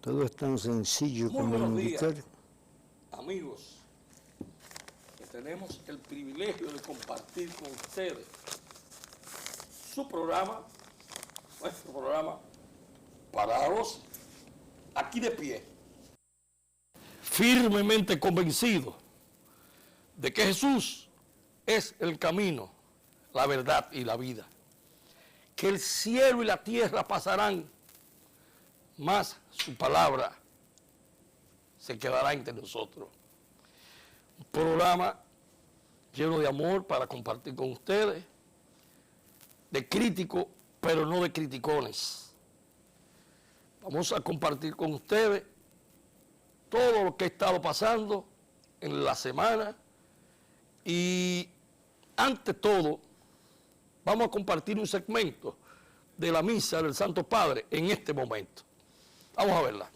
Todo es tan sencillo Muy como buenos meditar. días, amigos, que tenemos el privilegio de compartir con ustedes su programa, nuestro programa, parados aquí de pie, firmemente convencidos de que Jesús es el camino, la verdad y la vida, que el cielo y la tierra pasarán, mas su palabra se quedará entre nosotros. Un programa lleno de amor para compartir con ustedes, de críticos, pero no de criticones. Vamos a compartir con ustedes todo lo que ha estado pasando en la semana y, ante todo, vamos a compartir un segmento de la misa del Santo Padre en este momento. Vamos a verla.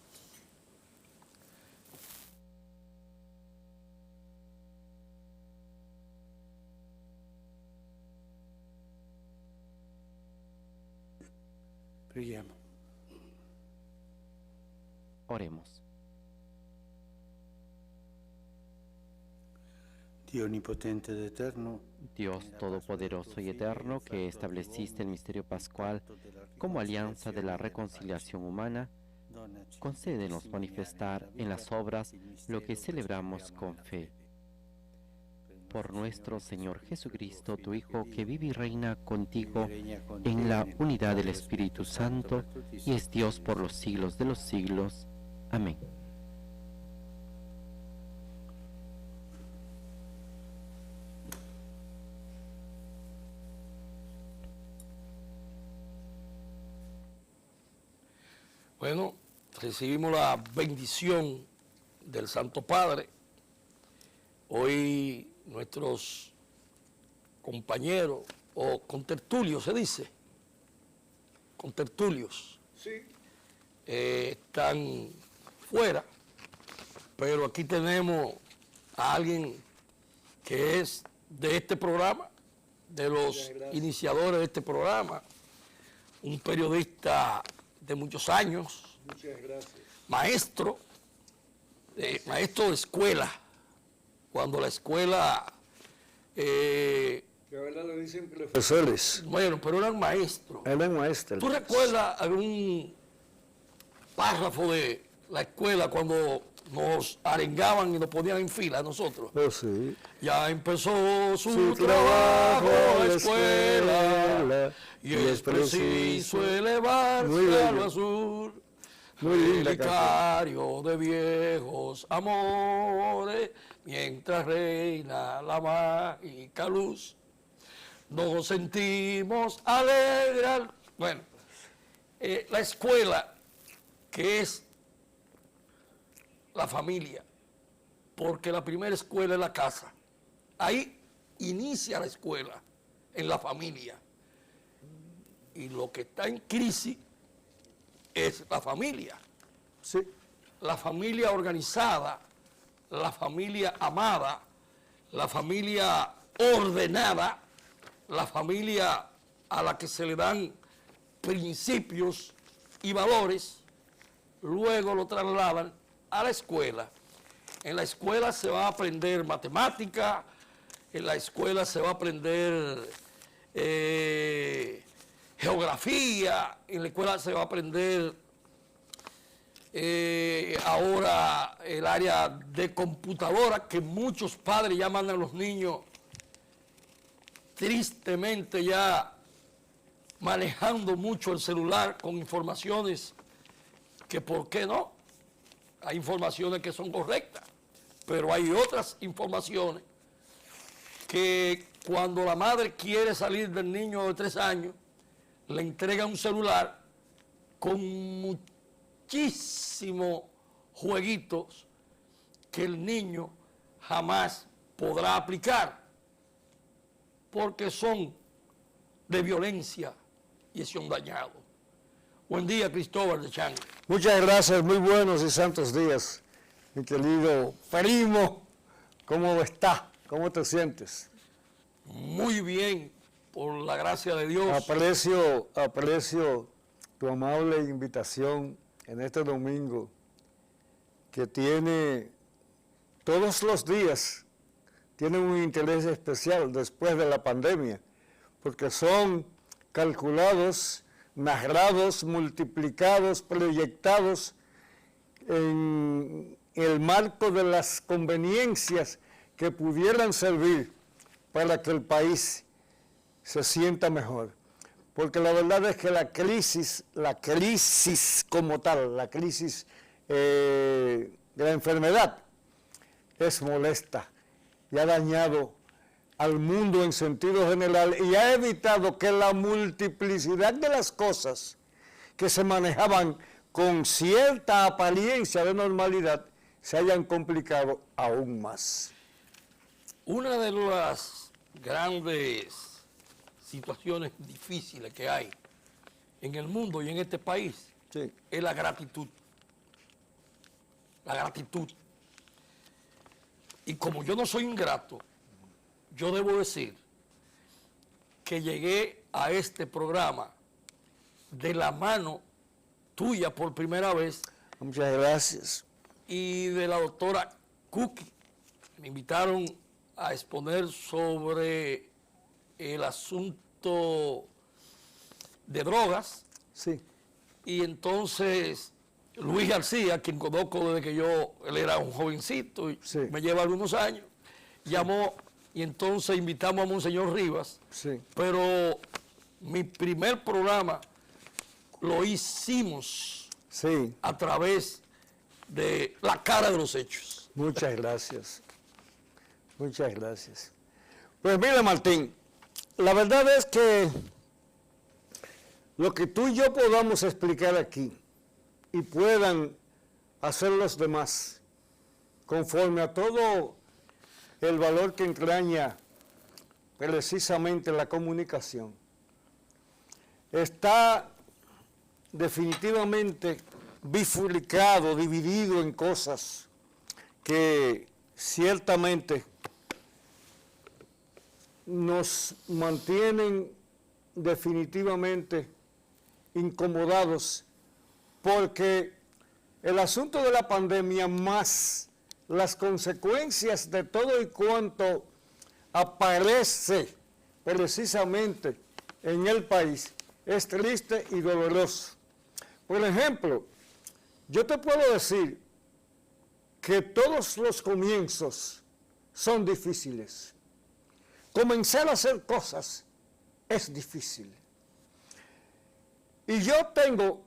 Preghiamo. Oremos. Dio onnipotente ed eterno, Dios Todopoderoso y Eterno, que estableciste el misterio pascual como alianza de la reconciliación humana, concédenos manifestar en las obras lo que celebramos con fe. Por nuestro Señor Jesucristo, tu Hijo, que vive y reina contigo en la unidad del Espíritu Santo, y es Dios por los siglos de los siglos. Amén. Bueno, recibimos la bendición del Santo Padre. Hoy nuestros compañeros, o contertulios se dice, contertulios, Sí. están fuera, pero aquí tenemos a alguien que es de este programa, de los iniciadores de este programa, un periodista de muchos años, Muchas gracias. maestro de escuela, cuando la escuela, Que a verdad le dicen que le profesores, bueno, pero eran maestros. eran maestros. ¿Tú recuerdas algún párrafo de la escuela cuando nos arengaban y nos ponían en fila a nosotros? Oh, sí. Ya empezó su Su trabajo trabajo la la escuela, escuela, y es preciso Muy elevarse bello. a lo azul. Muy linda Relicario de viejos amores, mientras reina la mágica luz, nos sentimos alegres. Bueno, la escuela, que es la familia, porque la primera escuela es la casa. Ahí inicia la escuela, en la familia. Y lo que está en crisis es la familia. Sí. La familia organizada, la familia amada, la familia ordenada, la familia a la que se le dan principios y valores, luego lo trasladan a la escuela. En la escuela se va a aprender matemática, en la escuela se va a aprender geografía, en la escuela se va a aprender ahora el área de computadora, que muchos padres ya mandan a los niños tristemente ya manejando mucho el celular con informaciones que, ¿por qué no? Hay informaciones que son correctas, pero hay otras informaciones que cuando la madre quiere salir del niño de 3 años, le entrega un celular con muchísimos jueguitos que el niño jamás podrá aplicar, porque son de violencia y son dañados. Buen día, Cristóbal de Chang. Muchas gracias, muy buenos y santos días, mi querido primo. ¿Cómo está? ¿Cómo te sientes? Muy bien, por la gracia de Dios. Aprecio tu amable invitación en este domingo que tiene todos los días, tiene un interés especial después de la pandemia, porque son calculados, narrados, multiplicados, proyectados en el marco de las conveniencias que pudieran servir para que el país se sienta mejor. Porque la verdad es que la crisis como tal, la crisis de la enfermedad, es molesta y ha dañado al mundo en sentido general y ha evitado que la multiplicidad de las cosas que se manejaban con cierta apariencia de normalidad se hayan complicado aún más. Una de las grandes situaciones difíciles que hay en el mundo y en este país es la gratitud. La gratitud. Y como yo no soy ingrato, yo debo decir que llegué a este programa de la mano tuya por primera vez. Muchas gracias. Y de la doctora Cookie. Me invitaron a exponer sobre el asunto de drogas. Sí. Y entonces Luis García, quien conozco desde que él era un jovencito y sí, me lleva algunos años, llamó y entonces invitamos a Monseñor Rivas. Sí. Pero mi primer programa lo hicimos a través de La Cara de los Hechos. Muchas gracias. Muchas gracias. Pues mira, Martín, la verdad es que lo que tú y yo podamos explicar aquí y puedan hacer los demás, conforme a todo el valor que entraña precisamente la comunicación, está definitivamente bifurcado, dividido en cosas que ciertamente nos mantienen definitivamente incomodados, porque el asunto de la pandemia más las consecuencias de todo y cuanto aparece precisamente en el país es triste y doloroso. Por ejemplo, yo te puedo decir que todos los comienzos son difíciles. Comenzar a hacer cosas es difícil. Y yo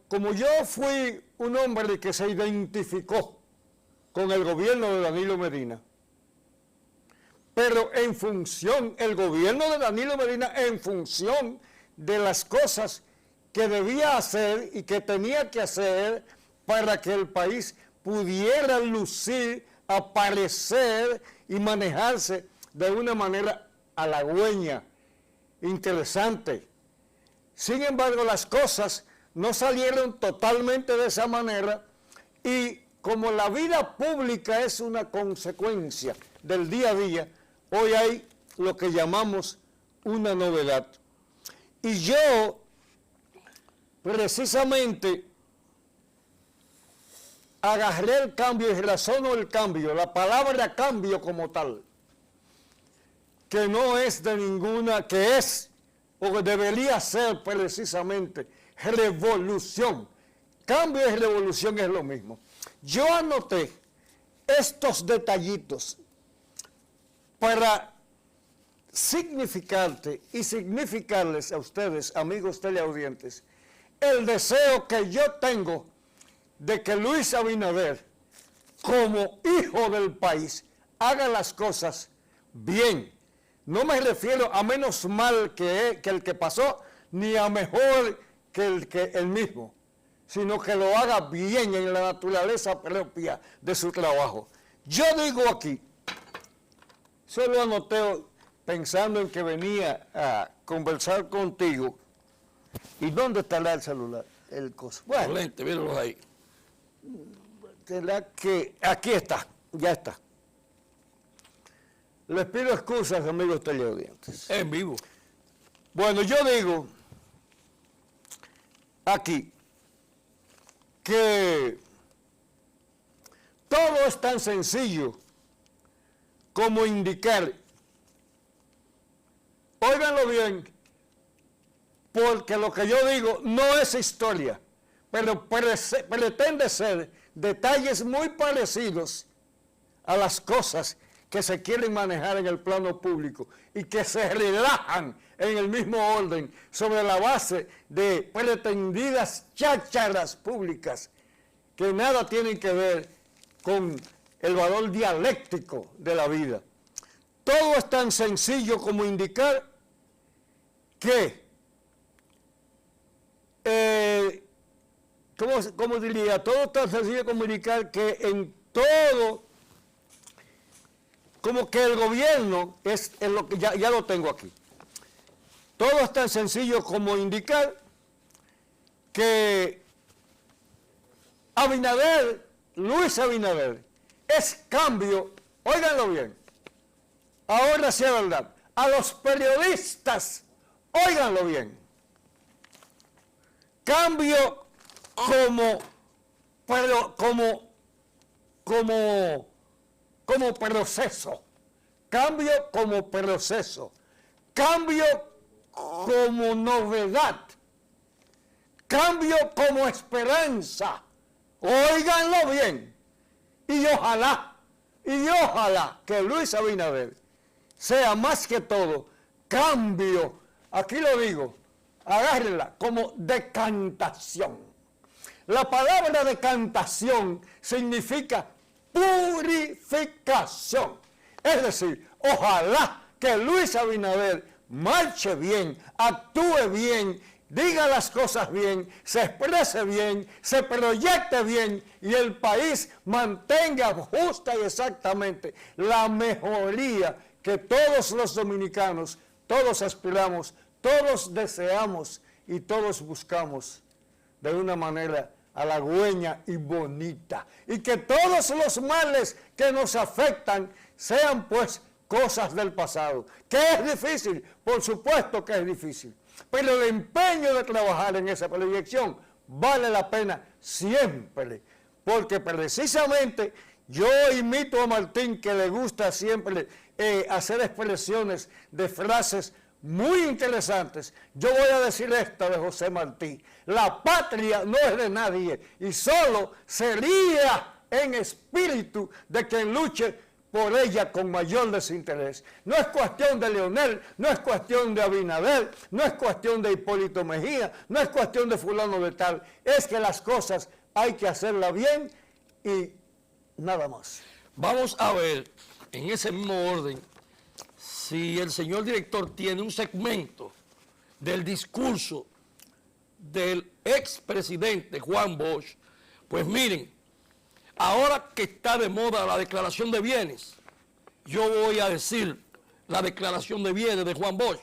como yo fui un hombre que se identificó con el gobierno de Danilo Medina, pero el gobierno de Danilo Medina en función de las cosas que debía hacer y que tenía que hacer para que el país pudiera lucir, aparecer y manejarse de una manera halagüeña, interesante. Sin embargo, las cosas no salieron totalmente de esa manera y como la vida pública es una consecuencia del día a día, hoy hay lo que llamamos una novedad. Y yo, precisamente, agarré el cambio y razono el cambio, la palabra cambio como tal, que no es de ninguna, que es o que debería ser precisamente revolución. Cambio y revolución es lo mismo. Yo anoté estos detallitos para significarte y significarles a ustedes, amigos teleaudientes, el deseo que yo tengo de que Luis Abinader, como hijo del país, haga las cosas bien. No me refiero a menos mal que el que pasó, ni a mejor que el mismo, sino que lo haga bien en la naturaleza propia de su trabajo. Yo digo aquí, solo anoté pensando en que venía a conversar contigo. ¿Y dónde estará el celular? El coso. Bueno, lente, míralos ahí. Aquí está, ya está. Les pido excusas, amigos teleaudientes. En vivo. Bueno, yo digo aquí que todo es tan sencillo como indicar, óiganlo bien, porque lo que yo digo no es historia, pero pretende ser detalles muy parecidos a las cosas que se quieren manejar en el plano público y que se relajan en el mismo orden sobre la base de pretendidas chácharas públicas que nada tienen que ver con el valor dialéctico de la vida. Todo es tan sencillo como indicar que, ¿cómo diría? Todo es tan sencillo como indicar que en todo, como que el gobierno es en lo que ya lo tengo aquí. Todo es tan sencillo como indicar que Abinader, Luis Abinader, es cambio, óiganlo bien, ahora sí es verdad, a los periodistas, óiganlo bien, cambio como proceso, cambio como proceso, cambio como novedad, cambio como esperanza, óiganlo bien, y ojalá que Luis Abinader sea más que todo cambio, aquí lo digo, agárrenla, como decantación. La palabra decantación significa purificación. Es decir, ojalá que Luis Abinader marche bien, actúe bien, diga las cosas bien, se exprese bien, se proyecte bien y el país mantenga justa y exactamente la mejoría que todos los dominicanos, todos aspiramos, todos deseamos y todos buscamos de una manera halagüeña y bonita. Y que todos los males que nos afectan sean pues cosas del pasado. ¿Que es difícil? Por supuesto que es difícil. Pero el empeño de trabajar en esa proyección vale la pena siempre. Porque precisamente yo imito a Martín, que le gusta siempre hacer expresiones de frases muy interesantes. Yo voy a decir esta de José Martí: la patria no es de nadie y solo sería en espíritu de quien luche por ella con mayor desinterés. No es cuestión de Leonel, no es cuestión de Abinader, no es cuestión de Hipólito Mejía, no es cuestión de fulano de tal, es que las cosas hay que hacerlas bien y nada más. Vamos a ver, en ese mismo orden, si el señor director tiene un segmento del discurso del expresidente Juan Bosch. Pues miren, ahora que está de moda la declaración de bienes, yo voy a decir la declaración de bienes de Juan Bosch,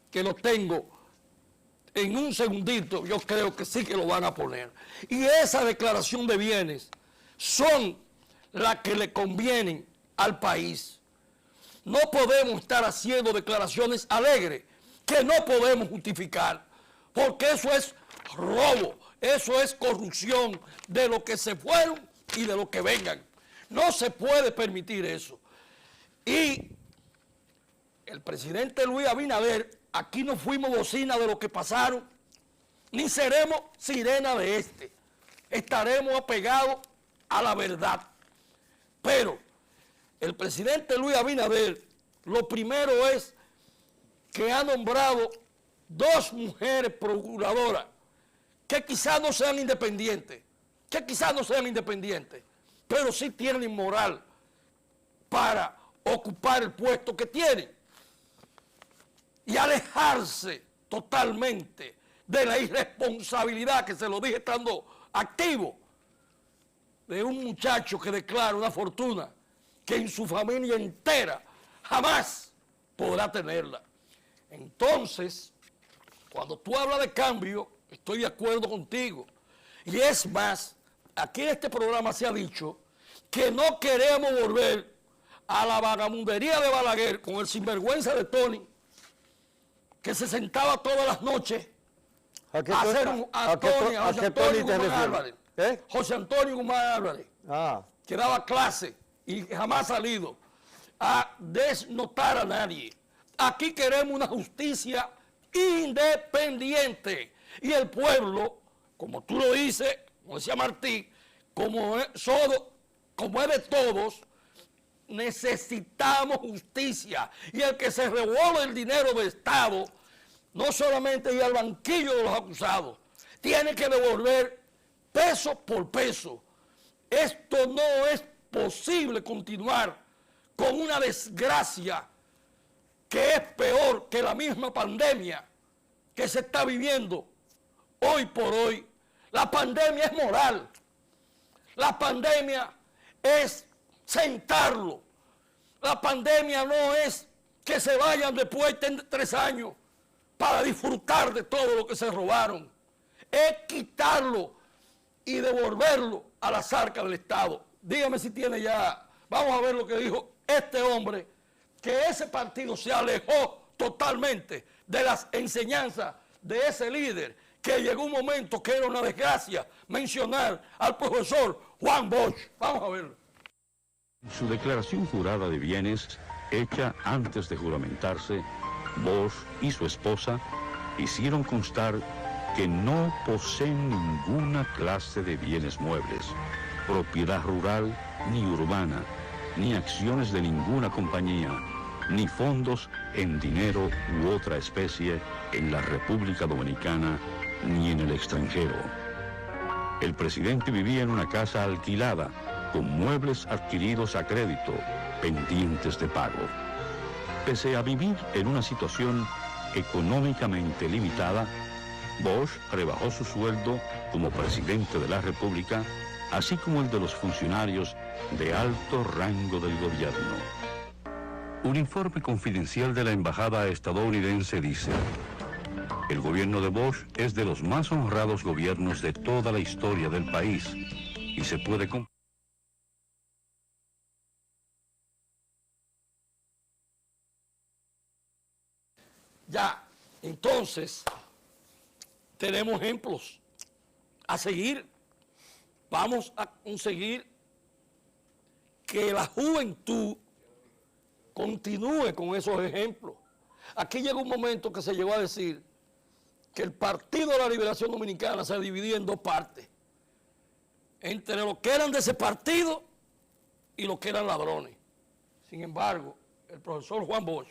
que lo tengo en un segundito, yo creo que sí que lo van a poner. Y esa declaración de bienes son las que le convienen al país. No podemos estar haciendo declaraciones alegres que no podemos justificar, porque eso es robo, eso es corrupción de lo que se fueron y de lo que vengan. No se puede permitir eso. Y el presidente Luis Abinader, aquí no fuimos bocina de lo que pasaron, ni seremos sirena de este. Estaremos apegados a la verdad. Pero el presidente Luis Abinader, lo primero es que ha nombrado 2 mujeres procuradoras que quizás no sean independientes, pero sí tienen moral para ocupar el puesto que tienen y alejarse totalmente de la irresponsabilidad, que se lo dije estando activo, de un muchacho que declara una fortuna que en su familia entera jamás podrá tenerla. Entonces, cuando tú hablas de cambio, estoy de acuerdo contigo. Y es más, aquí en este programa se ha dicho que no queremos volver a la vagabundería de Balaguer con el sinvergüenza de Tony, que se sentaba todas las noches a hacer José Antonio Guzmán Álvarez. ¿Eh? José Antonio Guzmán Álvarez. Ah. que daba clase y jamás ha salido a desnotar a nadie. Aquí queremos una justicia independiente. Y el pueblo, como tú lo dices, como decía Martí, como es de todos, necesitamos justicia. Y el que se revuelve el dinero del Estado, no solamente ir al banquillo de los acusados, tiene que devolver peso por peso. Esto no es posible continuar con una desgracia que es peor que la misma pandemia que se está viviendo hoy por hoy. La pandemia es moral. La pandemia es sentarlo. La pandemia no es que se vayan después de 3 años para disfrutar de todo lo que se robaron. Es quitarlo y devolverlo a las arcas del Estado. Dígame si tiene ya, vamos a ver lo que dijo este hombre, que ese partido se alejó totalmente de las enseñanzas de ese líder, que llegó un momento que era una desgracia mencionar al profesor Juan Bosch. Vamos a verlo. Su declaración jurada de bienes, hecha antes de juramentarse, Bosch y su esposa hicieron constar que no poseen ninguna clase de bienes muebles, propiedad rural ni urbana, ni acciones de ninguna compañía, ni fondos en dinero u otra especie en la República Dominicana ni en el extranjero. El presidente vivía en una casa alquilada, con muebles adquiridos a crédito, pendientes de pago. Pese a vivir en una situación económicamente limitada, Bosch rebajó su sueldo como presidente de la República, así como el de los funcionarios de alto rango del gobierno. Un informe confidencial de la embajada estadounidense dice: el gobierno de Bosch es de los más honrados gobiernos de toda la historia del país y se puede Ya, entonces, tenemos ejemplos a seguir. Vamos a conseguir que la juventud continúe con esos ejemplos. Aquí llegó un momento que se llegó a decir que el Partido de la Liberación Dominicana se dividía en 2 partes, entre los que eran de ese partido y los que eran ladrones. Sin embargo, el profesor Juan Bosch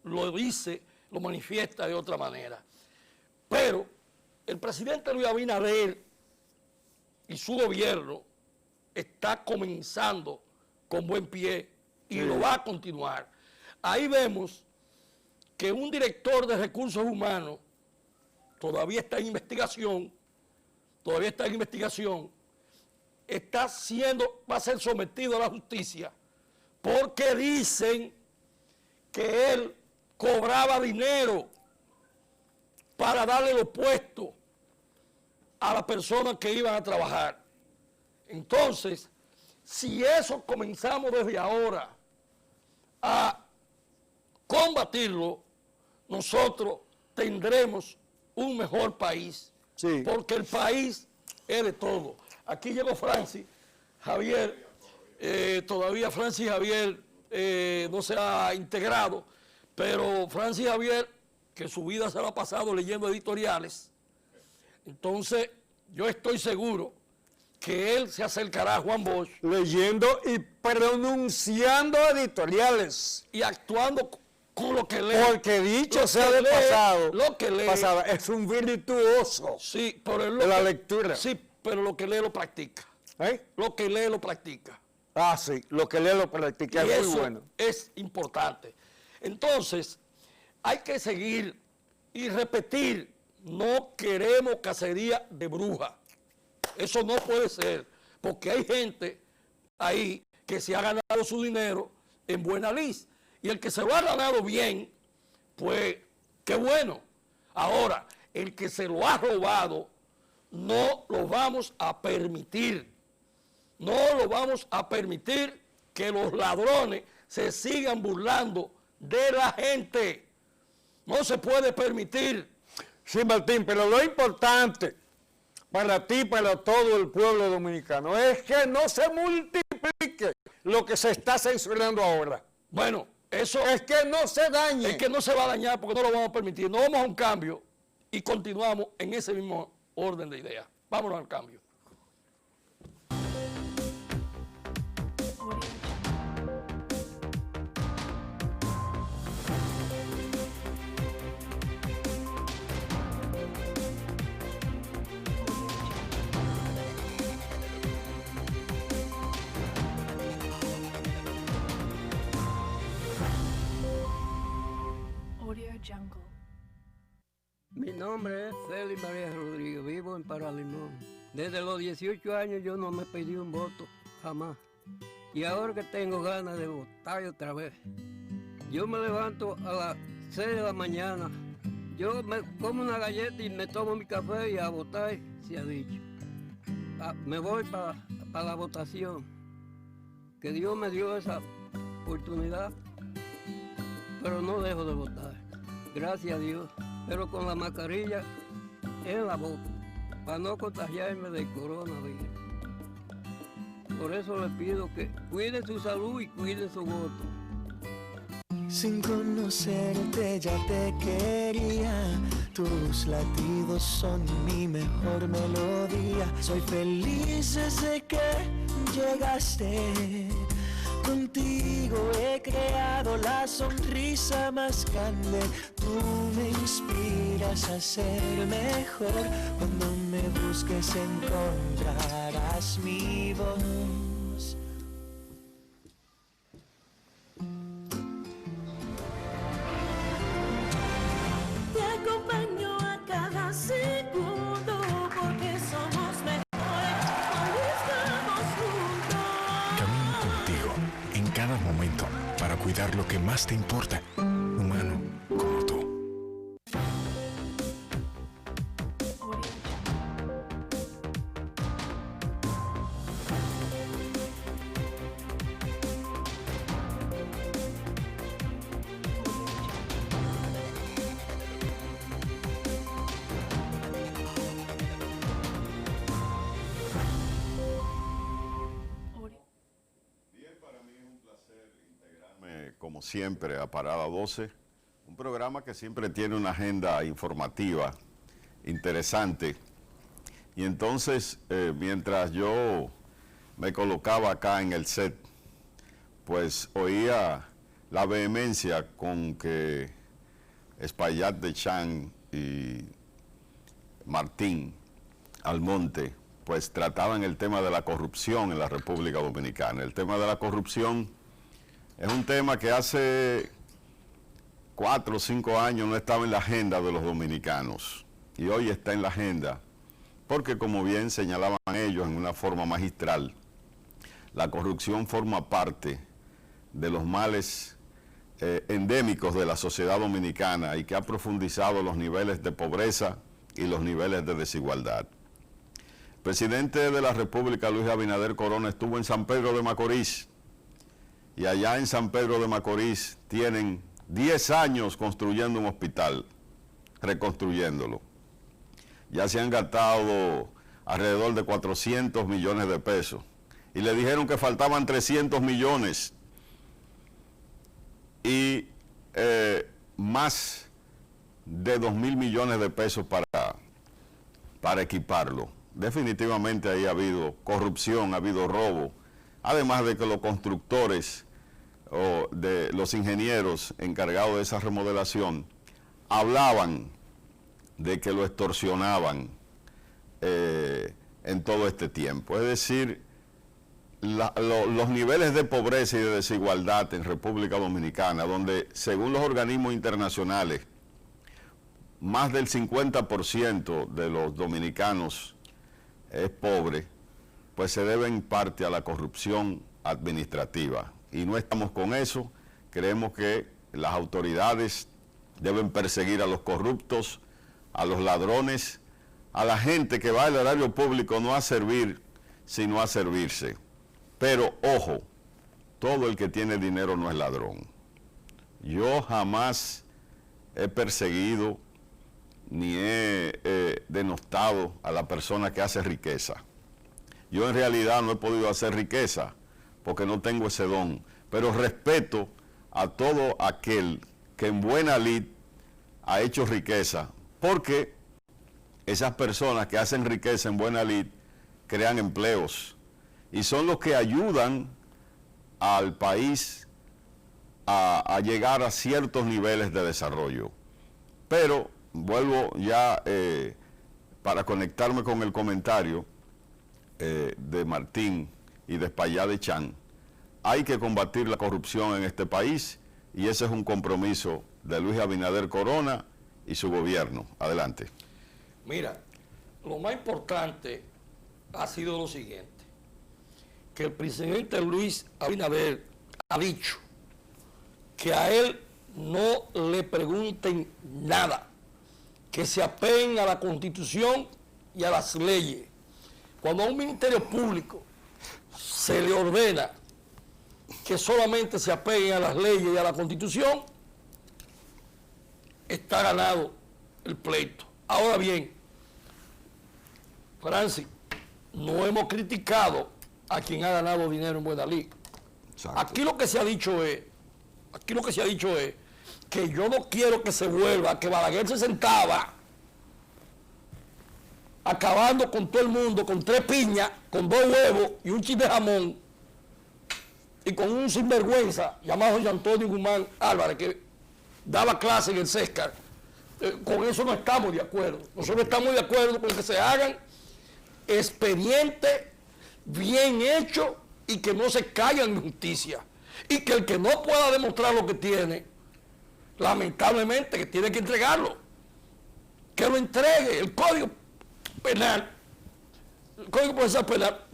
lo dice, lo manifiesta de otra manera. Pero el presidente Luis Abinader y su gobierno está comenzando con buen pie y lo va a continuar. Ahí vemos que un director de recursos humanos todavía está en investigación, va a ser sometido a la justicia porque dicen que él cobraba dinero para darle los puestos a las personas que iban a trabajar. Entonces, si eso comenzamos desde ahora a combatirlo, nosotros tendremos un mejor país. Sí. Porque el país es de todo. Aquí llegó Francis Javier, todavía Francis Javier no se ha integrado, pero Francis Javier, que su vida se la ha pasado leyendo editoriales, entonces yo estoy seguro que él se acercará a Juan Bosch. Leyendo y pronunciando editoriales. Y actuando con lo que lee. Porque dicho sea de pasado, lo que lee, es un virtuoso sí, pero de la lectura. Sí, pero lo que lee lo practica. Lo que lee lo practica. Ah, sí, lo que lee lo practica, y es eso muy bueno. Es importante. Entonces, hay que seguir y repetir, no queremos cacería de brujas. Eso no puede ser, porque hay gente ahí que se ha ganado su dinero en buena lid. Y el que se lo ha ganado bien, pues, qué bueno. Ahora, el que se lo ha robado, no lo vamos a permitir. No lo vamos a permitir que los ladrones se sigan burlando de la gente. No se puede permitir. Sí, Martín, pero lo importante, para ti, para todo el pueblo dominicano, es que no se multiplique lo que se está censurando ahora. Bueno, eso Es que no se dañe. es que no se va a dañar porque no lo vamos a permitir. No vamos a un cambio y continuamos en ese mismo orden de ideas. Vámonos al cambio. Audio Jungle. Mi nombre es Félix María Rodríguez, vivo en Paralimón. Desde los 18 años yo no me pedí un voto, jamás. Y ahora que tengo ganas de votar otra vez, yo me levanto a las 6 de la mañana, yo me como una galleta y me tomo mi café y a votar, se ha dicho. Me voy para la votación, que Dios me dio esa oportunidad, pero no dejo de votar, gracias a Dios, pero con la mascarilla en la boca, para no contagiarme del coronavirus. Por eso les pido que cuiden su salud y cuiden su voto. Sin conocerte ya te quería, tus latidos son mi mejor melodía. Soy feliz desde que llegaste, contigo he creado la sonrisa más grande. Tú me inspiras a ser mejor, cuando me busques encontrarás mi voz. Te acompaño a cada segundo porque somos mejores cuando estamos juntos. Camino contigo en cada momento para cuidar lo que más te importa, humano como tú. Como siempre, a Parada 12, un programa que siempre tiene una agenda informativa interesante. Y entonces, mientras yo me colocaba acá en el set, pues oía la vehemencia con que Espaillat de Chan y Martín Almonte pues trataban el tema de la corrupción en la República Dominicana. El tema de la corrupción es un tema que hace 4 o 5 años no estaba en la agenda de los dominicanos y hoy está en la agenda porque, como bien señalaban ellos en una forma magistral, la corrupción forma parte de los males endémicos de la sociedad dominicana y que ha profundizado los niveles de pobreza y los niveles de desigualdad. El presidente de la República, Luis Abinader Corona, estuvo en San Pedro de Macorís. Y allá en San Pedro de Macorís tienen 10 años construyendo un hospital, reconstruyéndolo. Ya se han gastado alrededor de 400 millones de pesos. Y le dijeron que faltaban 300 millones. Y más de 2.000 millones de pesos para equiparlo. Definitivamente ahí ha habido corrupción, ha habido robo. Además de que los constructores o de los ingenieros encargados de esa remodelación hablaban de que lo extorsionaban en todo este tiempo. Es decir, los niveles de pobreza y de desigualdad en República Dominicana, donde según los organismos internacionales, más del 50% de los dominicanos es pobre, pues se debe en parte a la corrupción administrativa. Y no estamos con eso. Creemos que las autoridades deben perseguir a los corruptos, a los ladrones, a la gente que va al erario público no a servir, sino a servirse. Pero, ojo, todo el que tiene dinero no es ladrón. Yo jamás he perseguido ni he denostado a la persona que hace riqueza. Yo en realidad no he podido hacer riqueza porque no tengo ese don, pero respeto a todo aquel que en buena lid ha hecho riqueza, porque esas personas que hacen riqueza en buena lid crean empleos y son los que ayudan al país a llegar a ciertos niveles de desarrollo. Pero vuelvo ya para conectarme con el comentario de Martín y de Espaillá de Chan. Hay que combatir la corrupción en este país y ese es un compromiso de Luis Abinader Corona y su gobierno. Adelante. Mira, lo más importante ha sido lo siguiente, que el presidente Luis Abinader ha dicho que a él no le pregunten nada, que se apeguen a la Constitución y a las leyes. Cuando a un ministerio público se le ordena que solamente se apeguen a las leyes y a la Constitución, está ganado el pleito. Ahora bien, Francis, no hemos criticado a quien ha ganado dinero en buena lid. Aquí lo que se ha dicho es, que yo no quiero que se vuelva, que Balaguer se sentaba acabando con todo el mundo, con 3 piñas, con 2 huevos y un chin de jamón, y con un sinvergüenza llamado José Antonio Guzmán Álvarez, que daba clase en el CESCAR. Con eso no estamos de acuerdo. Nosotros estamos de acuerdo con que se hagan expedientes bien hechos y que no se caigan en justicia. Y que el que no pueda demostrar lo que tiene, lamentablemente, que tiene que entregarlo. Que lo entregue. El Código Penal, el Código Procesal Penal,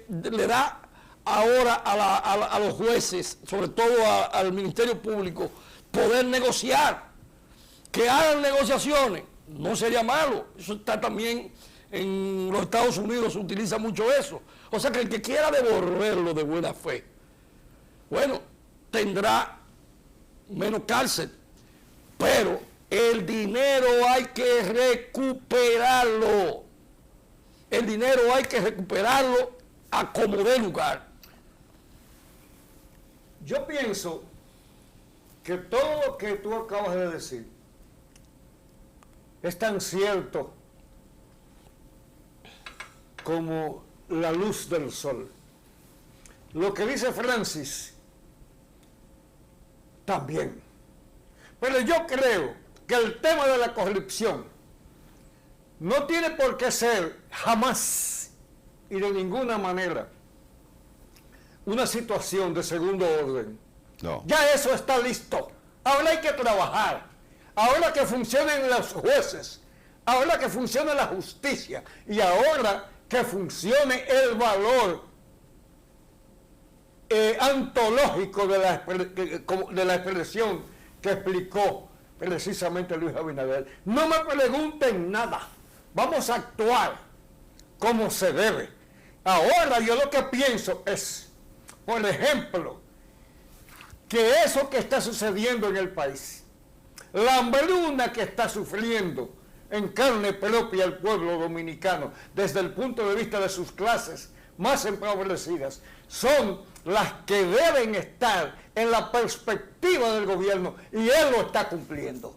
le da ahora a los jueces, sobre todo al Ministerio Público, poder negociar. Que hagan negociaciones, no sería malo. Eso está también en los Estados Unidos, se utiliza mucho eso. O sea que el que quiera devolverlo de buena fe, bueno, tendrá menos cárcel, pero el dinero hay que recuperarlo. El dinero hay que recuperarlo a como dé lugar. Yo pienso que todo lo que tú acabas de decir es tan cierto como la luz del sol. Lo que dice Francis también. Pero yo creo que el tema de la corrupción no tiene por qué ser jamás y de ninguna manera una situación de segundo orden. No. Ya eso está listo. Ahora hay que trabajar. Ahora que funcionen los jueces. Ahora que funcione la justicia. Y ahora que funcione el valor antológico de la expresión que explicó precisamente Luis Abinader. No me pregunten nada. Vamos a actuar como se debe. Ahora yo lo que pienso es, por ejemplo, que eso que está sucediendo en el país, la hambruna que está sufriendo en carne propia el pueblo dominicano, desde el punto de vista de sus clases más empobrecidas, son las que deben estar en la perspectiva del gobierno, y él lo está cumpliendo.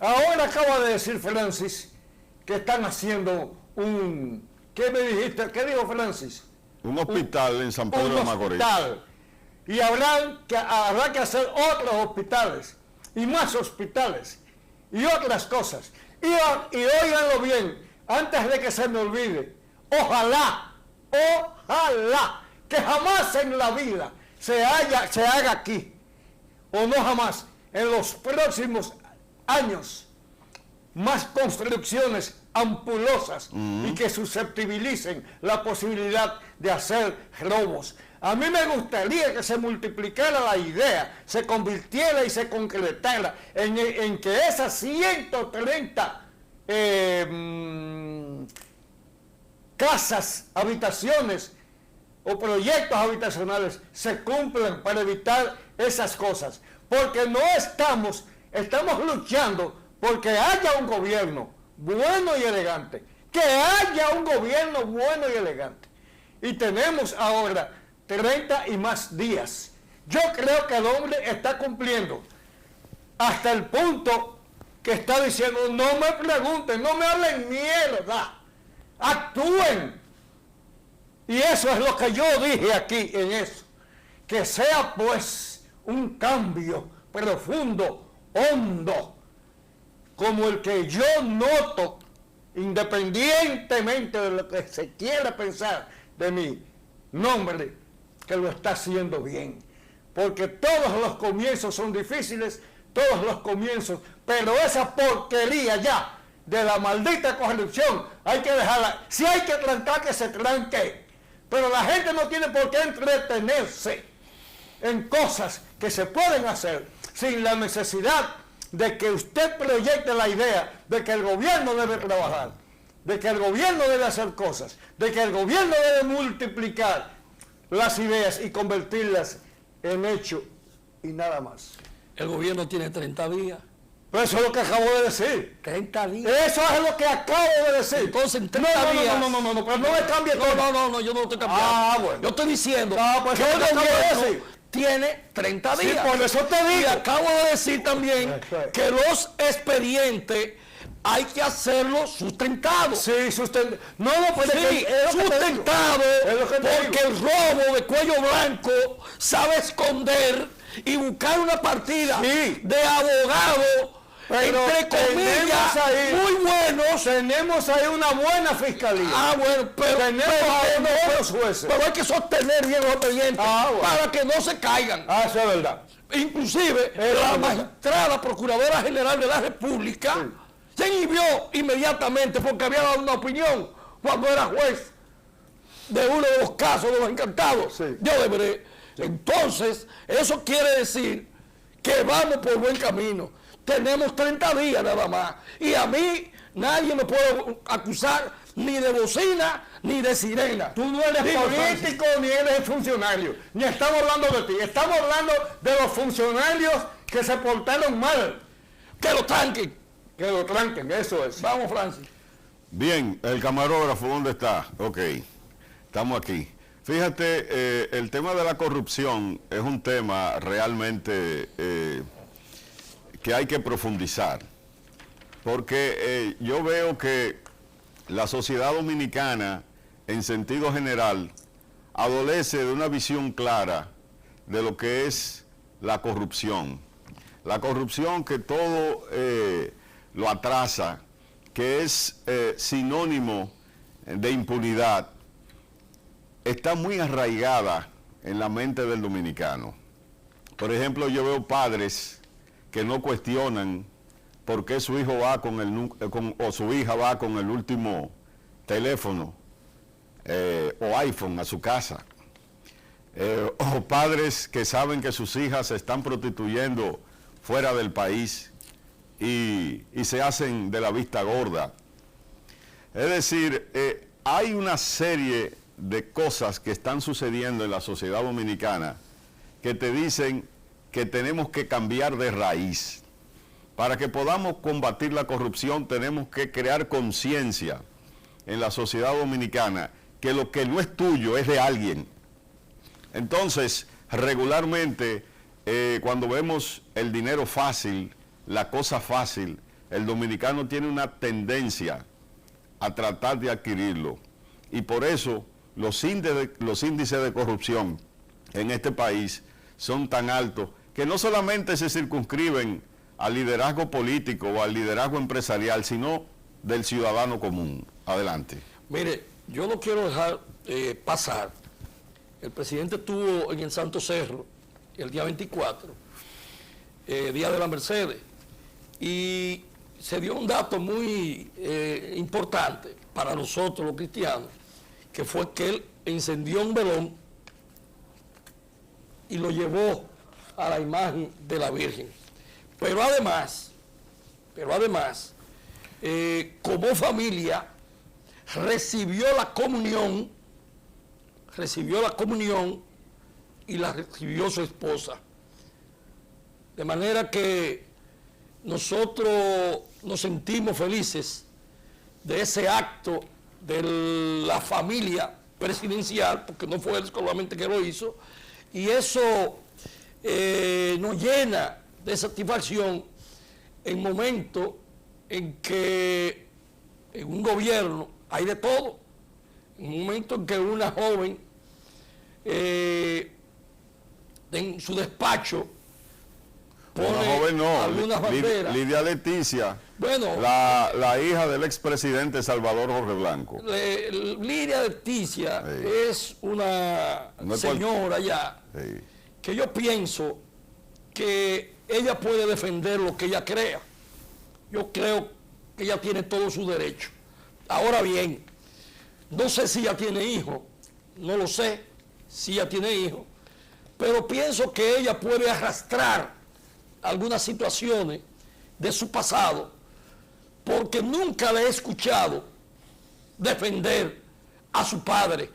Ahora acaba de decir Francis que están haciendo un... ¿Qué me dijiste? ¿Qué dijo Francis? Un hospital en San Pedro de Macorís. Y habrá que hacer otros hospitales, y más hospitales, y otras cosas. Y óiganlo bien, antes de que se me olvide, ojalá, que jamás en la vida se haga aquí, o no jamás, en los próximos años, más construcciones ampulosas y que susceptibilicen la posibilidad de hacer robos. A mí me gustaría que se multiplicara la idea, se convirtiera y se concretara en que esas 130 casas, habitaciones o proyectos habitacionales se cumplan para evitar esas cosas. Porque no estamos luchando porque haya un gobierno bueno y elegante, que haya un gobierno bueno y elegante. Y tenemos ahora 30 y más días. Yo creo que el hombre está cumpliendo hasta el punto que está diciendo, no me pregunten, no me hablen mierda, actúen. Y eso es lo que yo dije aquí en eso, que sea pues un cambio profundo, hondo, como el que yo noto, independientemente de lo que se quiera pensar de mi nombre, que lo está haciendo bien. Porque todos los comienzos son difíciles, todos los comienzos, pero esa porquería ya de la maldita corrupción hay que dejarla. Si hay que trancar, que se tranque, pero la gente no tiene por qué entretenerse en cosas que se pueden hacer sin la necesidad de que usted proyecte la idea de que el gobierno debe trabajar, de que el gobierno debe hacer cosas, de que el gobierno debe multiplicar las ideas y convertirlas en hecho y nada más. El gobierno tiene 30 días. Pero eso es lo que acabo de decir. 30 días. Eso es lo que acabo de decir. Entonces, en 30 días. No, pero no me cambie todo. No, yo no lo estoy cambiando. Ah, bueno. Yo estoy diciendo pues que el acabo de gobierno decir. tiene 30 días. Sí, por eso te digo. Y acabo de decir también que los expedientes hay que hacerlos sustentados. Sí, sustentados. No, pues sí, sustentados, porque el robo de cuello blanco sabe esconder y buscar una partida de abogados, entre comillas, ahí, muy buenos. Tenemos ahí una buena fiscalía. Ah, bueno, pero tenemos ahí unos buenos jueces. Pero hay que sostener bien los expedientes para que no se caigan. Ah, eso es verdad. Inclusive, la magistrada Procuradora General de la República se inhibió inmediatamente porque había dado una opinión cuando era juez de uno de los casos de los encantados de Odebrecht. Entonces, eso quiere decir que vamos por buen camino. Tenemos 30 días nada más. Y a mí nadie me puede acusar ni de bocina ni de sirena. Tú no eres político ni eres funcionario. Ni estamos hablando de ti. Estamos hablando de los funcionarios que se portaron mal. Que lo tranquen. Que lo tranquen, eso es. Vamos, Francis. Bien, el camarógrafo, ¿dónde está? Ok, estamos aquí. Fíjate, el tema de la corrupción es un tema realmente que hay que profundizar, porque yo veo que la sociedad dominicana, en sentido general, adolece de una visión clara de lo que es la corrupción. La corrupción que todo lo atrasa, que es sinónimo de impunidad, está muy arraigada en la mente del dominicano. Por ejemplo, yo veo padres que no cuestionan por qué su hijo va o su hija va con el último teléfono o iPhone a su casa. O padres que saben que sus hijas se están prostituyendo fuera del país y se hacen de la vista gorda. Es decir, hay una serie de cosas que están sucediendo en la sociedad dominicana que te dicen que tenemos que cambiar de raíz. Para que podamos combatir la corrupción tenemos que crear conciencia en la sociedad dominicana que lo que no es tuyo es de alguien. Entonces, regularmente, cuando vemos el dinero fácil, la cosa fácil, el dominicano tiene una tendencia a tratar de adquirirlo. Y por eso los índices de corrupción en este país son tan altos que no solamente se circunscriben al liderazgo político o al liderazgo empresarial, sino del ciudadano común. Adelante. Mire, yo no quiero dejar pasar. El presidente estuvo en el Santo Cerro el día 24, Día de la Mercedes, y se dio un dato muy importante para nosotros los cristianos, que fue que él encendió un velón y lo llevó a la imagen de la Virgen. Pero además, como familia, recibió la comunión y la recibió su esposa. De manera que nosotros nos sentimos felices de ese acto de la familia presidencial, porque no fue él solamente que lo hizo, y eso nos llena de satisfacción en momentos en que en un gobierno hay de todo, en un momento en que una joven en su despacho pone algunas banderas. Lidia Leticia, bueno, la hija del expresidente Salvador Jorge Blanco. Lidia Leticia es una señora ya que yo pienso que ella puede defender lo que ella crea. Yo creo que ella tiene todo su derecho. Ahora bien, no sé si ella tiene hijo, no lo sé si ella tiene hijo, pero pienso que ella puede arrastrar algunas situaciones de su pasado, porque nunca le he escuchado defender a su padre,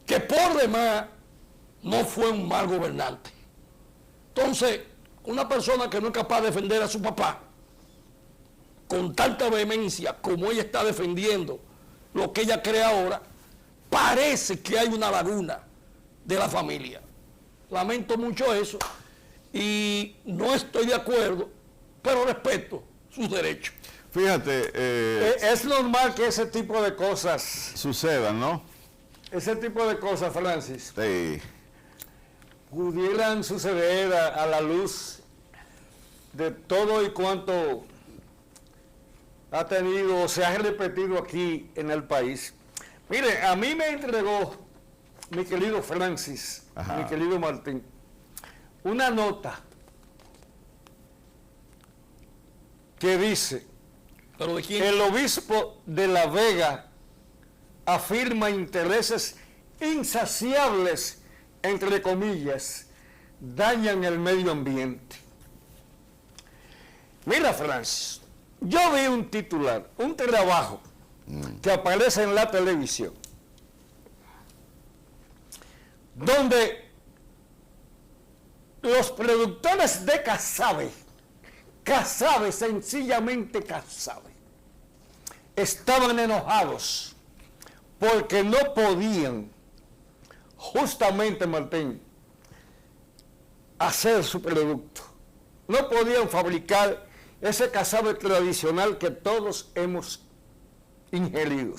que por demás no fue un mal gobernante. Entonces, una persona que no es capaz de defender a su papá con tanta vehemencia como ella está defendiendo lo que ella cree ahora, parece que hay una laguna de la familia. Lamento mucho eso y no estoy de acuerdo, pero respeto sus derechos. Fíjate, es normal que ese tipo de cosas sucedan, ¿no? Ese tipo de cosas, Francis, Sí. pudieran suceder a la luz de todo y cuanto ha tenido, se ha repetido aquí en el país. Mire, a mí me entregó mi querido Francis, mi querido Martín, una nota que dice: ¿Pero de quién? El obispo de La Vega afirma intereses insaciables, entre comillas, dañan el medio ambiente. Mira, Francis, yo vi un titular, un trabajo que aparece en la televisión, donde los productores de Casabe, sencillamente Casabe, estaban enojados porque no podían, justamente, Martín, hacer su producto. No podían fabricar ese casabe tradicional que todos hemos ingerido.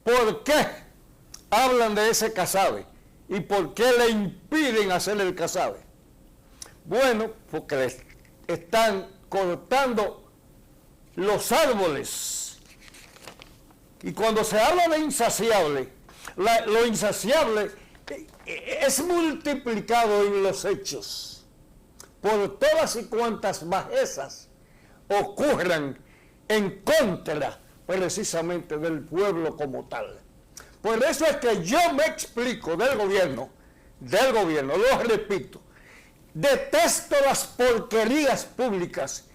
¿Por qué hablan de ese casabe? ¿Y por qué le impiden hacer el casabe? Bueno, porque están cortando los árboles. Y cuando se habla de insaciable, lo insaciable es multiplicado en los hechos por todas y cuantas bajezas ocurran en contra precisamente del pueblo como tal. Por eso es que yo me explico del gobierno, lo repito, detesto las porquerías públicas.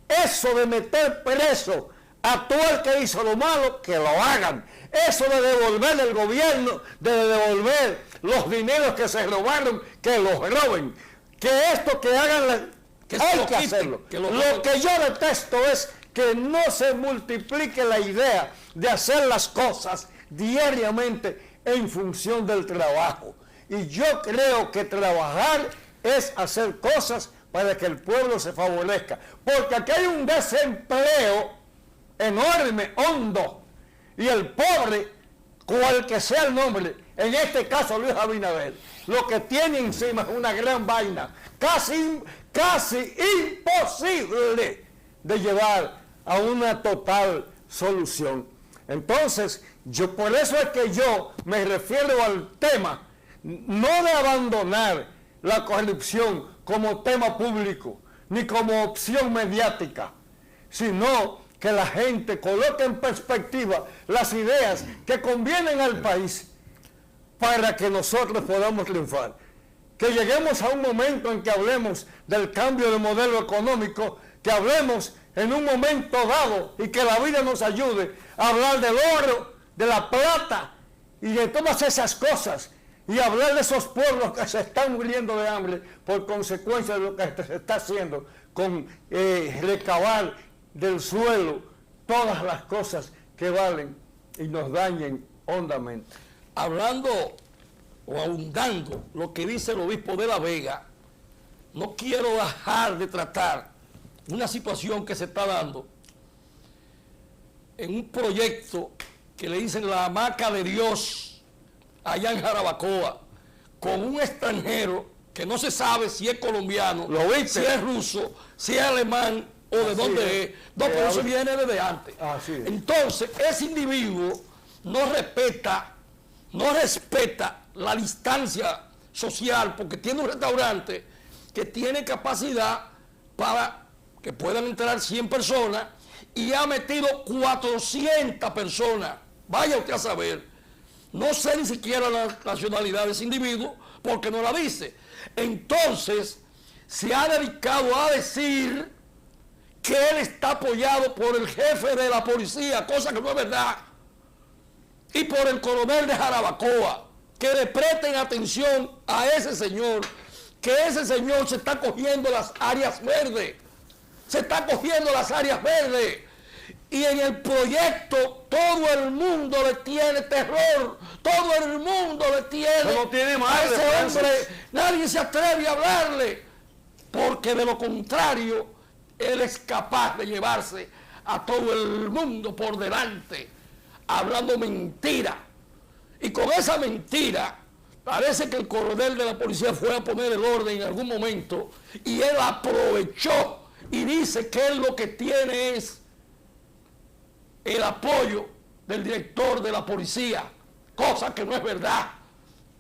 Eso de meter preso a todo el que hizo lo malo, que lo hagan. Eso de devolver el gobierno, de devolver los dineros que se robaron, que los roben. Que esto que hagan, hay que hacerlo. Lo que yo detesto es que no se multiplique la idea de hacer las cosas diariamente en función del trabajo. Y yo creo que trabajar es hacer cosas para que el pueblo se favorezca. Porque aquí hay un desempleo enorme, hondo, y el pobre, cual que sea el nombre, en este caso Luis Abinader, lo que tiene encima es una gran vaina, casi imposible de llevar a una total solución. Entonces, por eso es que yo me refiero al tema, no de abandonar la corrupción como tema público, ni como opción mediática, sino que la gente coloque en perspectiva las ideas que convienen al país para que nosotros podamos triunfar. Que lleguemos a un momento en que hablemos del cambio de modelo económico, que hablemos en un momento dado y que la vida nos ayude a hablar del oro, de la plata y de todas esas cosas y hablar de esos pueblos que se están muriendo de hambre por consecuencia de lo que se está haciendo con recabar del suelo todas las cosas que valen y nos dañen hondamente. Hablando o ahondando lo que dice el obispo de La Vega, no quiero dejar de tratar una situación que se está dando en un proyecto que le dicen la hamaca de Dios allá en Jarabacoa, con un extranjero que no se sabe si es colombiano, si es ruso, si es alemán o de dónde es. No, pero eso viene desde antes. Entonces, ese individuo no respeta la distancia social, porque tiene un restaurante que tiene capacidad para que puedan entrar 100 personas y ha metido 400 personas. Vaya usted a saber. No sé ni siquiera la nacionalidad de ese individuo porque no la dice. Entonces, se ha dedicado a decir que él está apoyado por el jefe de la policía, cosa que no es verdad, y por el coronel de Jarabacoa, que le presten atención a ese señor, que ese señor se está cogiendo las áreas verdes, y en el proyecto todo el mundo le tiene terror, todo el mundo le tiene, a ese hombre, nadie se atreve a hablarle, porque de lo contrario, él es capaz de llevarse a todo el mundo por delante, hablando mentira. Y con esa mentira, parece que el coronel de la policía fue a poner el orden en algún momento, y él aprovechó y dice que él lo que tiene es el apoyo del director de la policía, cosa que no es verdad.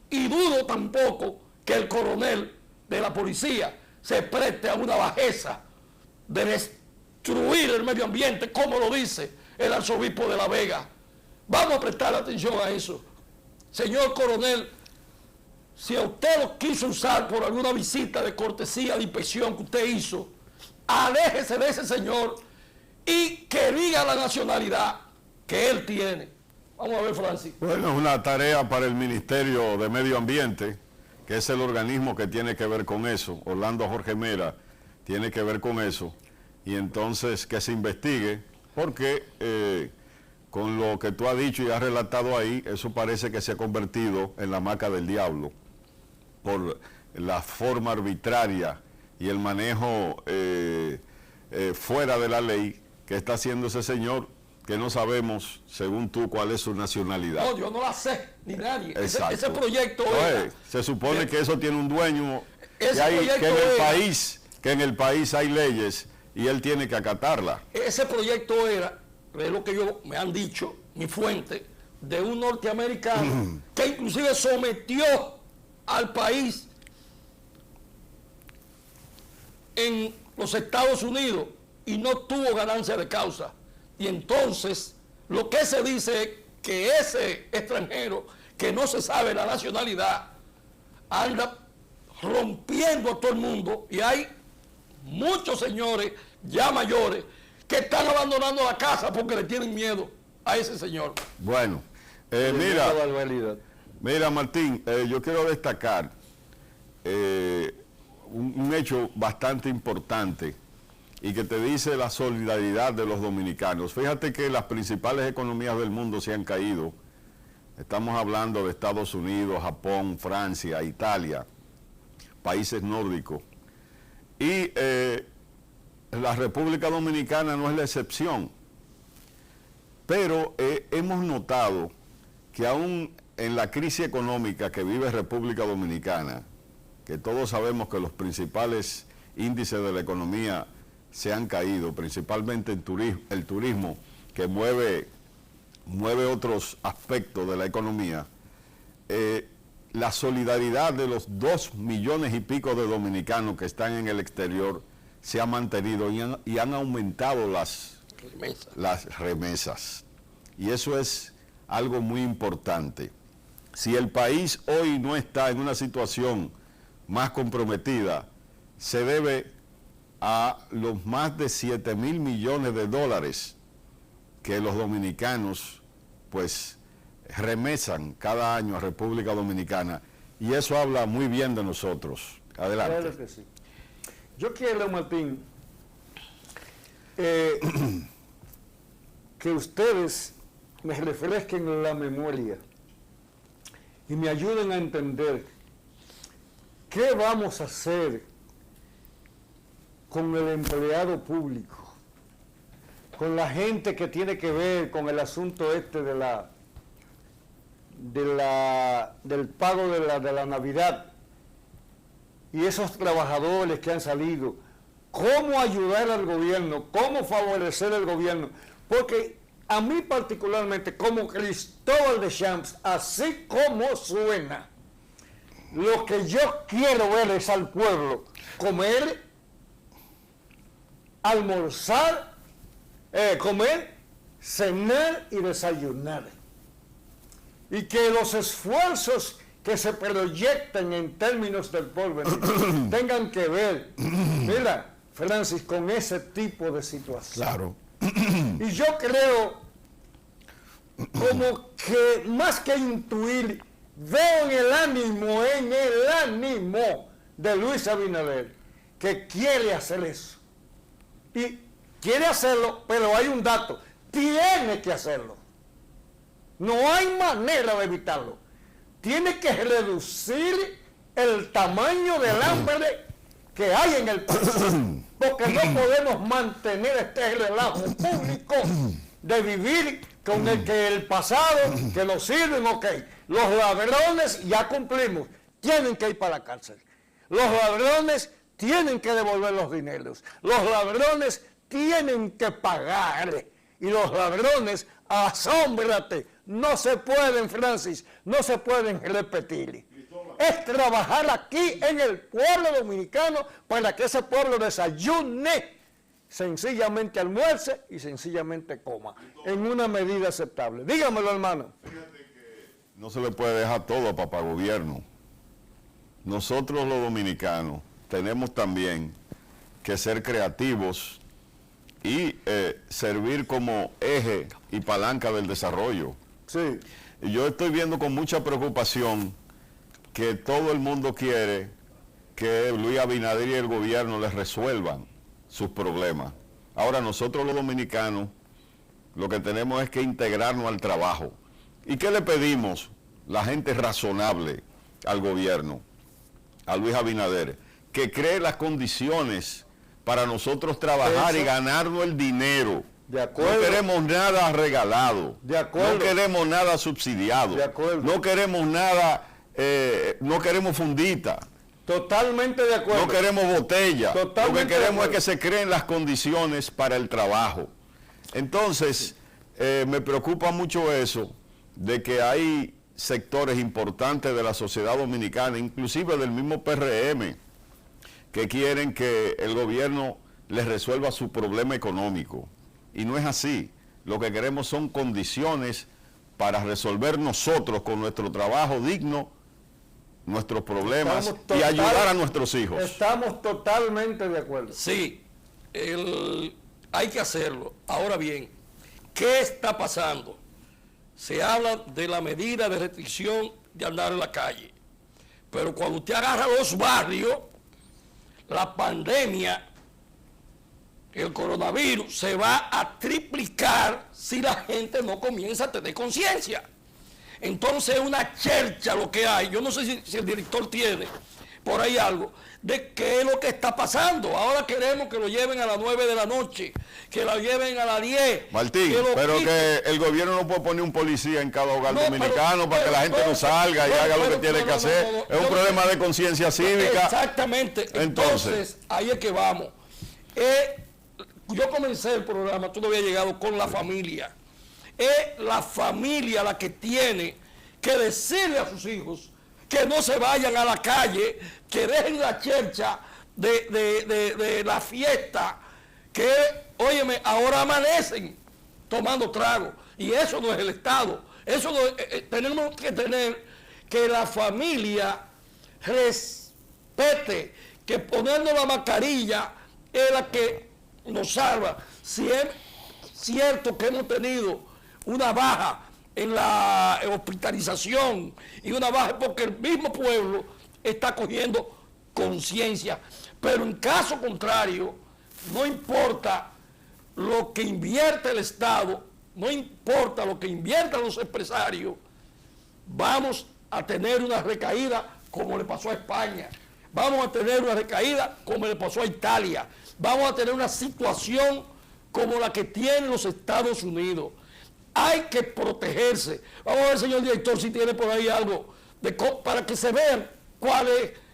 Y dudo tampoco que el coronel de la policía se preste a una bajeza de destruir el medio ambiente, como lo dice el arzobispo de La Vega. Vamos a prestar atención a eso. Señor coronel, si a usted lo quiso usar por alguna visita de cortesía, de inspección que usted hizo, aléjese de ese señor y que diga la nacionalidad que él tiene. Vamos a ver, Francis. Bueno, es una tarea para el Ministerio de Medio Ambiente, que es el organismo que tiene que ver con eso. Orlando Jorge Mera tiene que ver con eso. Y entonces que se investigue, porque con lo que tú has dicho y has relatado ahí, eso parece que se ha convertido en la hamaca del diablo, por la forma arbitraria y el manejo fuera de la ley que está haciendo ese señor, que no sabemos, según tú, cuál es su nacionalidad. No, yo no la sé, ni nadie. Ese proyecto se supone que eso tiene un dueño, que en el país hay leyes y él tiene que acatarla. Ese proyecto era, es lo que me han dicho, mi fuente, de un norteamericano que inclusive sometió al país en los Estados Unidos y no tuvo ganancia de causa. Y entonces lo que se dice es que ese extranjero, que no se sabe la nacionalidad, anda rompiendo a todo el mundo, y hay muchos señores ya mayores que están abandonando la casa porque le tienen miedo a ese señor. Bueno, mira Martín, yo quiero destacar un hecho bastante importante y que te dice la solidaridad de los dominicanos. Fíjate que las principales economías del mundo se han caído. Estamos hablando de Estados Unidos, Japón, Francia, Italia, países nórdicos. Y la República Dominicana no es la excepción. Pero hemos notado que aún en la crisis económica que vive República Dominicana, que todos sabemos que los principales índices de la economía se han caído, principalmente el turismo, que mueve otros aspectos de la economía, la solidaridad de los 2 millones y pico de dominicanos que están en el exterior se ha mantenido y han aumentado las remesas. Y eso es algo muy importante. Si el país hoy no está en una situación más comprometida, se debe a los más de 7.000 millones de dólares que los dominicanos pues remesan cada año a República Dominicana y eso habla muy bien de nosotros. Adelante. Claro que sí. Yo quiero, Martín, que ustedes me refresquen la memoria y me ayuden a entender qué vamos a hacer con el empleado público, con la gente que tiene que ver con el asunto este del pago de la Navidad, y esos trabajadores que han salido, cómo ayudar al gobierno, cómo favorecer al gobierno, porque a mí particularmente, como Cristóbal de Champs, así como suena, lo que yo quiero ver es al pueblo comer, almorzar, comer, cenar y desayunar. Y que los esfuerzos que se proyecten en términos del porvenir tengan que ver, mira, Francis, con ese tipo de situación. Claro. Y yo creo, como que más que intuir, veo en el ánimo de Luis Abinader, que quiere hacer eso. Y quiere hacerlo, pero hay un dato, tiene que hacerlo. No hay manera de evitarlo. Tiene que reducir el tamaño del hambre que hay en el país. Porque no podemos mantener este relajo público de vivir con el que el pasado, que nos sirven, ok. Los ladrones, ya cumplimos, tienen que ir para la cárcel. Los ladrones tienen que devolver los dineros. Los ladrones tienen que pagar. Y los ladrones, asómbrate, no se pueden, Francis, no se pueden repetir. Es trabajar aquí en el pueblo dominicano para que ese pueblo desayune, sencillamente almuerce y sencillamente coma, en una medida aceptable. Dígamelo, hermano. No se le puede dejar todo a papá gobierno. Nosotros los dominicanos tenemos también que ser creativos y servir como eje y palanca del desarrollo. Sí. Y yo estoy viendo con mucha preocupación que todo el mundo quiere que Luis Abinader y el gobierno les resuelvan sus problemas. Ahora nosotros los dominicanos lo que tenemos es que integrarnos al trabajo. ¿Y qué le pedimos la gente razonable al gobierno, a Luis Abinader? Que cree las condiciones para nosotros trabajar y ganarnos el dinero. De acuerdo. No queremos nada regalado. De acuerdo. No queremos nada subsidiado. De acuerdo. No queremos nada, no queremos fundita. Totalmente de acuerdo. No queremos botella. Totalmente Lo que queremos es que se creen las condiciones para el trabajo. Entonces, me preocupa mucho eso, de que hay sectores importantes de la sociedad dominicana, inclusive del mismo PRM, que quieren que el gobierno les resuelva su problema económico. Y no es así. Lo que queremos son condiciones para resolver nosotros con nuestro trabajo digno nuestros problemas y ayudar a nuestros hijos. Estamos totalmente de acuerdo. Sí, hay que hacerlo. Ahora bien, ¿qué está pasando? Se habla de la medida de restricción de andar en la calle. Pero cuando usted agarra los barrios, la pandemia, el coronavirus, se va a triplicar si la gente no comienza a tener conciencia. Entonces es una chercha lo que hay. Yo no sé si el director tiene por ahí algo de qué es lo que está pasando. Ahora queremos que lo lleven a las 9 de la noche, que lo lleven a las 10. Martín, pero quiten. que el gobierno no puede poner un policía en cada hogar dominicano para que la gente no salga y haga lo que tiene que hacer. Es un problema de conciencia cívica. Exactamente. Entonces, ahí es que vamos. Yo comencé el programa, tú no habías llegado con la familia. Es la familia la que tiene que decirle a sus hijos que no se vayan a la calle, que dejen la chercha de la fiesta, que, óyeme, ahora amanecen tomando trago. Y eso no es el Estado. Eso no, tenemos que tener que la familia respete, que poniendo la mascarilla es la que nos salva. Si es cierto que hemos tenido una baja en la hospitalización y una baja porque el mismo pueblo está cogiendo conciencia. Pero en caso contrario, no importa lo que invierte el Estado, no importa lo que inviertan los empresarios, vamos a tener una recaída como le pasó a España, vamos a tener una recaída como le pasó a Italia, vamos a tener una situación como la que tienen los Estados Unidos. Hay que protegerse. Vamos a ver, señor director, si tiene por ahí algo para que se vean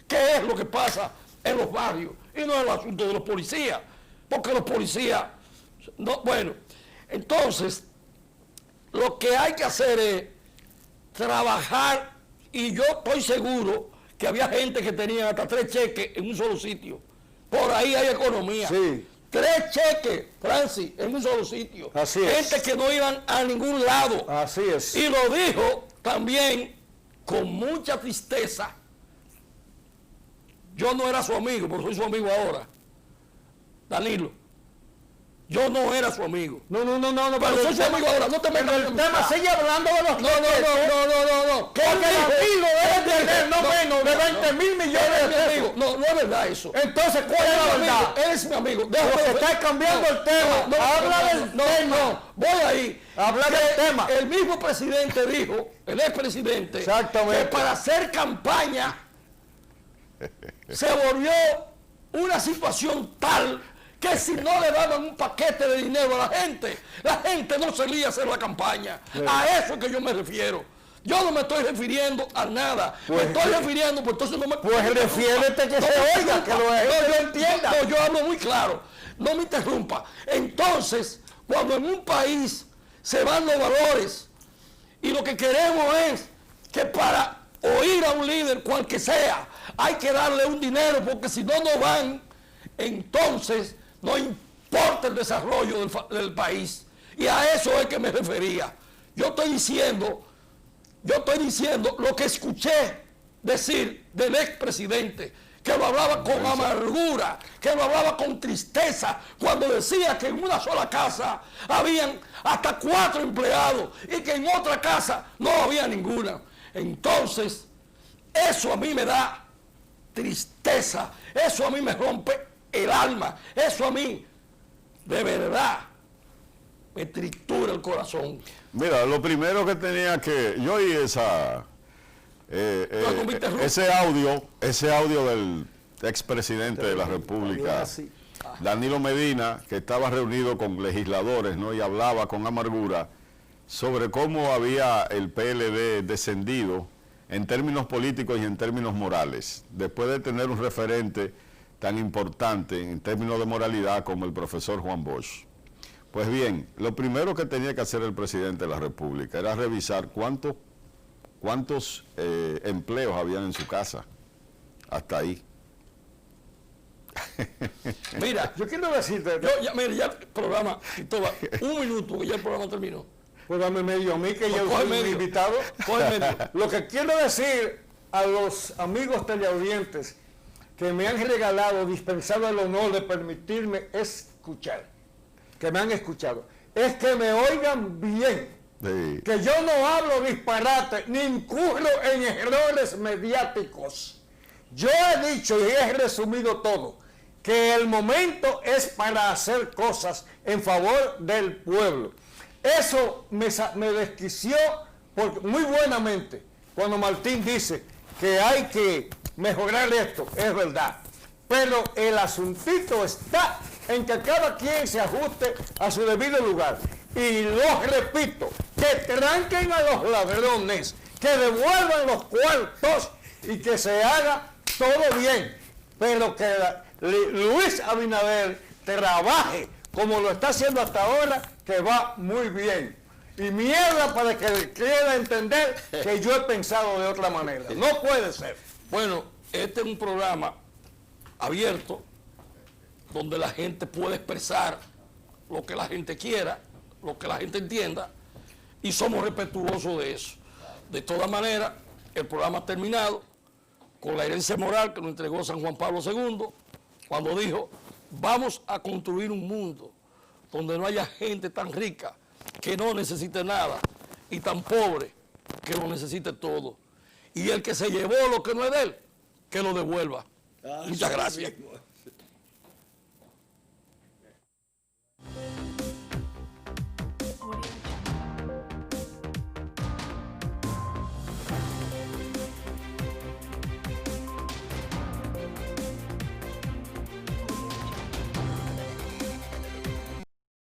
qué es lo que pasa en los barrios y no el asunto de los policías, porque los policías, no, bueno, entonces lo que hay que hacer es trabajar, y yo estoy seguro que había gente que tenía hasta 3 cheques en un solo sitio. Por ahí hay economía. Sí. 3 cheques, Francis, en un solo sitio. Así es. Gente que no iban a ningún lado. Así es. Y lo dijo también con mucha tristeza. Yo no era su amigo, pero soy su amigo ahora. Danilo. Yo no era su amigo. No, pero soy su amigo ahora. No te metas en el tema, sigue hablando de los No. ¿Qué Danilo es de tener no menos de 20 mil millones de pesos? No es verdad eso. Entonces, ¿cuál es la verdad? Él es mi amigo. Porque está cambiando el tema. Habla del tema. Voy ahí. Habla del tema. El mismo presidente dijo, el expresidente, exactamente, que para hacer campaña se volvió una situación tal que si no le daban un paquete de dinero a la gente no salía a hacer la campaña. Sí. A eso es que yo me refiero. Yo no me estoy refiriendo a nada. Me estoy refiriendo, pues entonces no me... Pues refiérete que se oiga, que lo entienda. No, yo hablo muy claro. No me interrumpa. Entonces, cuando en un país se van los valores y lo que queremos es que para oír a un líder, cual que sea, hay que darle un dinero, porque si no van, entonces no importa el desarrollo del país. Y a eso es que me refería. Yo estoy diciendo lo que escuché decir del expresidente, que lo hablaba con amargura, que lo hablaba con tristeza, cuando decía que en una sola casa habían hasta 4 empleados y que en otra casa no había ninguna. Entonces, eso a mí me da tristeza, eso a mí me rompe el alma, eso a mí de verdad me tritura el corazón. Mira, lo primero que tenía que... Yo oí ese audio del expresidente de la República, Danilo Medina, que estaba reunido con legisladores, ¿no? Y hablaba con amargura sobre cómo había el PLD descendido en términos políticos y en términos morales, después de tener un referente tan importante en términos de moralidad como el profesor Juan Bosch. Pues bien, lo primero que tenía que hacer el presidente de la República era revisar cuántos empleos habían en su casa. Hasta ahí. Mira, yo quiero decirte, ya el programa, un minuto, ya el programa terminó. Pues dame medio a mí, que yo soy un invitado. Lo que quiero decir a los amigos teleaudientes que me han regalado, dispensado el honor de permitirme escuchar, que me han escuchado, es que me oigan bien, sí, que yo no hablo disparate, ni incurro en errores mediáticos. Yo he dicho y he resumido todo, que el momento es para hacer cosas en favor del pueblo. Eso me desquició muy buenamente cuando Martín dice que hay que mejorar esto, es verdad. Pero el asuntito está en que cada quien se ajuste a su debido lugar. Y lo repito, que tranquen a los ladrones, que devuelvan los cuartos y que se haga todo bien. Pero que Luis Abinader trabaje como lo está haciendo hasta ahora, que va muy bien. Y mierda para que quiera entender que yo he pensado de otra manera. No puede ser. Bueno, este es un programa abierto donde la gente puede expresar lo que la gente quiera, lo que la gente entienda, y somos respetuosos de eso. De todas maneras, el programa ha terminado con la herencia moral que nos entregó San Juan Pablo II, cuando dijo: vamos a construir un mundo donde no haya gente tan rica que no necesite nada y tan pobre que lo necesite todo. Y el que se llevó lo que no es de él, que lo devuelva. Muchas gracias.